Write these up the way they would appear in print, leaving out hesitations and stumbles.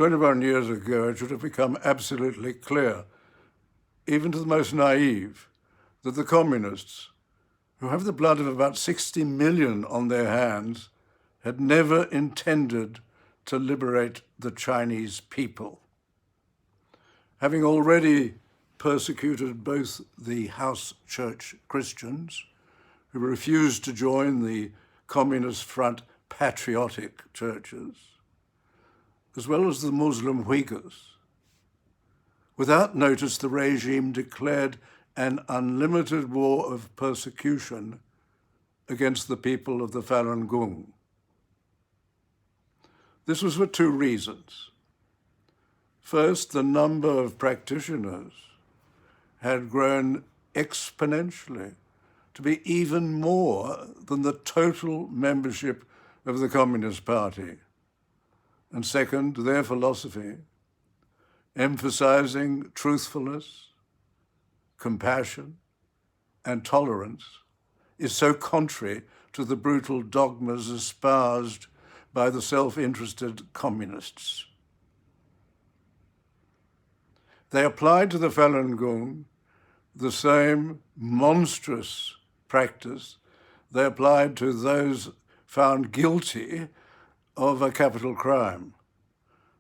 21 years ago, it should have become absolutely clear, even to the most naive, that the communists, who have the blood of about 60 million on their hands, had never intended to liberate the Chinese people. Having already persecuted both the house church Christians, who refused to join the Communist Front patriotic churches, as well as the Muslim Uyghurs. Without notice, the regime declared an unlimited war of persecution against the people of the Falun Gong. This was for two reasons. First, the number of practitioners had grown exponentially to be even more than the total membership of the Communist Party. And second, their philosophy, emphasizing truthfulness, compassion, and tolerance, is so contrary to the brutal dogmas espoused by the self-interested communists. They applied to the Falun Gong the same monstrous practice they applied to those found guilty of a capital crime,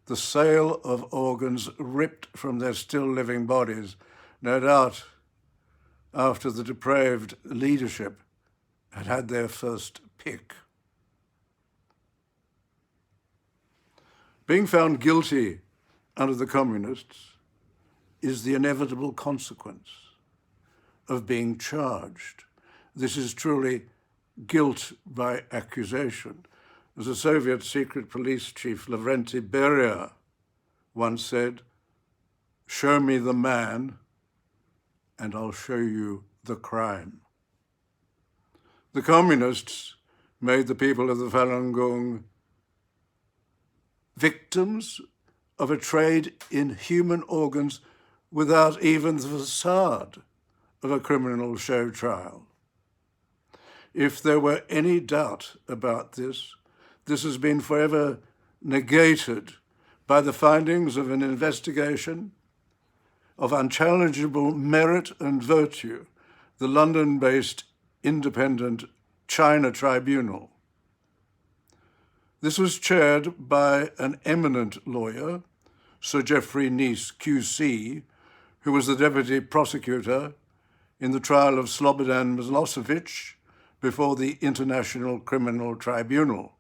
the sale of organs ripped from their still living bodies, no doubt after the depraved leadership had had their first pick. Being found guilty under the communists is the inevitable consequence of being charged. This is truly guilt by accusation. As a Soviet secret police chief, Lavrenti Beria, once said, "Show me the man, and I'll show you the crime." The communists made the people of the Falun Gong victims of a trade in human organs without even the facade of a criminal show trial. If there were any doubt about this, this has been forever negated by the findings of an investigation of unchallengeable merit and virtue, the London-based independent China Tribunal. This was chaired by an eminent lawyer, Sir Geoffrey Nice, QC, who was the deputy prosecutor in the trial of Slobodan Milosevic before the International Criminal Tribunal.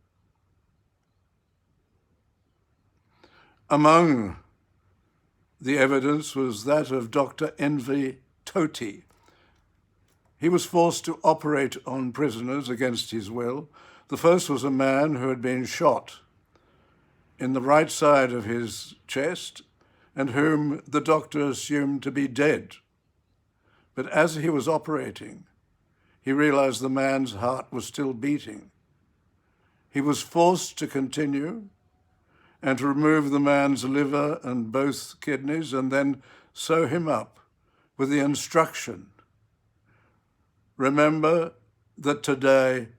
Among the evidence was that of Dr. Enver Tohti. He was forced to operate on prisoners against his will. The first was a man who had been shot in the right side of his chest and whom the doctor assumed to be dead. But as he was operating, he realized the man's heart was still beating. He was forced to continue and to remove the man's liver and both kidneys and then sew him up with the instruction, "Remember that today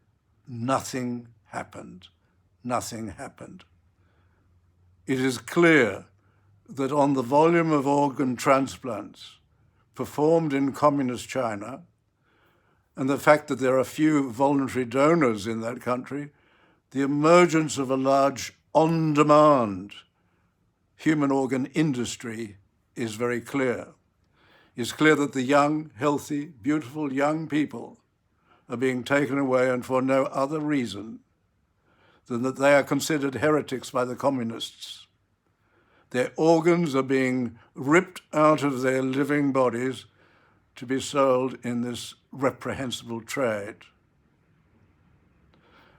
nothing happened. Nothing happened." It is clear that on the volume of organ transplants performed in communist China, and the fact that there are few voluntary donors in that country, the emergence of a large on-demand human organ industry is very clear. It's clear that the young, healthy, beautiful young people are being taken away, and for no other reason than that they are considered heretics by the communists. Their organs are being ripped out of their living bodies to be sold in this reprehensible trade.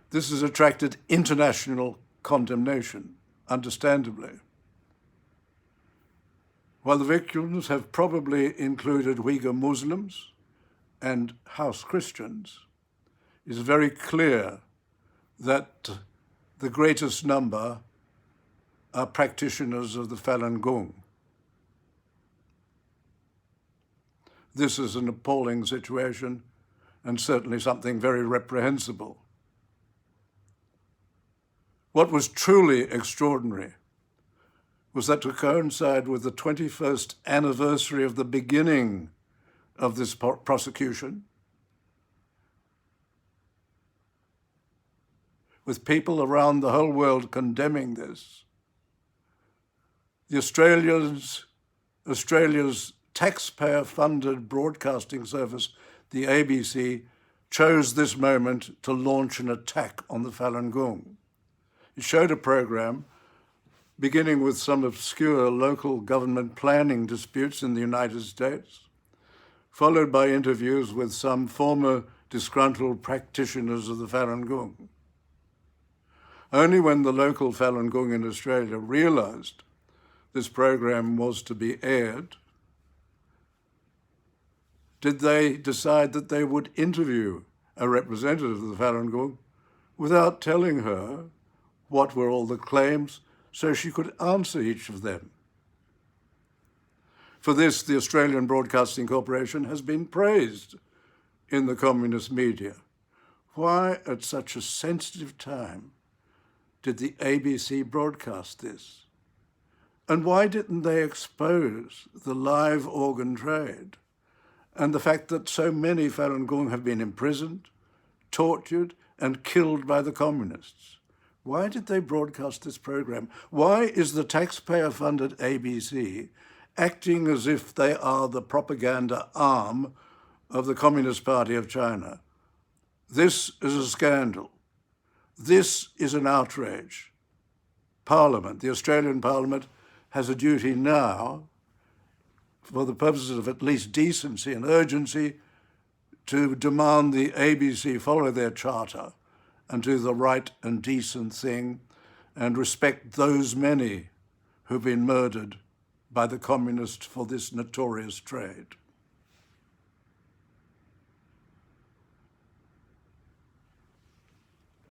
This has attracted international condemnation, understandably. While the victims have probably included Uyghur Muslims and house Christians, it is very clear that the greatest number are practitioners of the Falun Gong. This is an appalling situation and certainly something very reprehensible. What was truly extraordinary was that to coincide with the 21st anniversary of the beginning of this prosecution, with people around the whole world condemning this, Australia's taxpayer-funded broadcasting service, the ABC, chose this moment to launch an attack on the Falun Gong. It showed a program beginning with some obscure local government planning disputes in the United States, followed by interviews with some former disgruntled practitioners of the Falun Gong. Only when the local Falun Gong in Australia realized this program was to be aired did they decide that they would interview a representative of the Falun Gong without telling her what were all the claims so she could answer each of them. For this, the Australian Broadcasting Corporation has been praised in the communist media. Why, at such a sensitive time, did the ABC broadcast this? And why didn't they expose the live organ trade and the fact that so many Falun Gong have been imprisoned, tortured, and killed by the communists? Why did they broadcast this program? Why is the taxpayer-funded ABC acting as if they are the propaganda arm of the Communist Party of China? This is a scandal. This is an outrage. Parliament, the Australian Parliament, has a duty now, for the purposes of at least decency and urgency, to demand the ABC follow their charter and do the right and decent thing and respect those many who've been murdered by the communists for this notorious trade.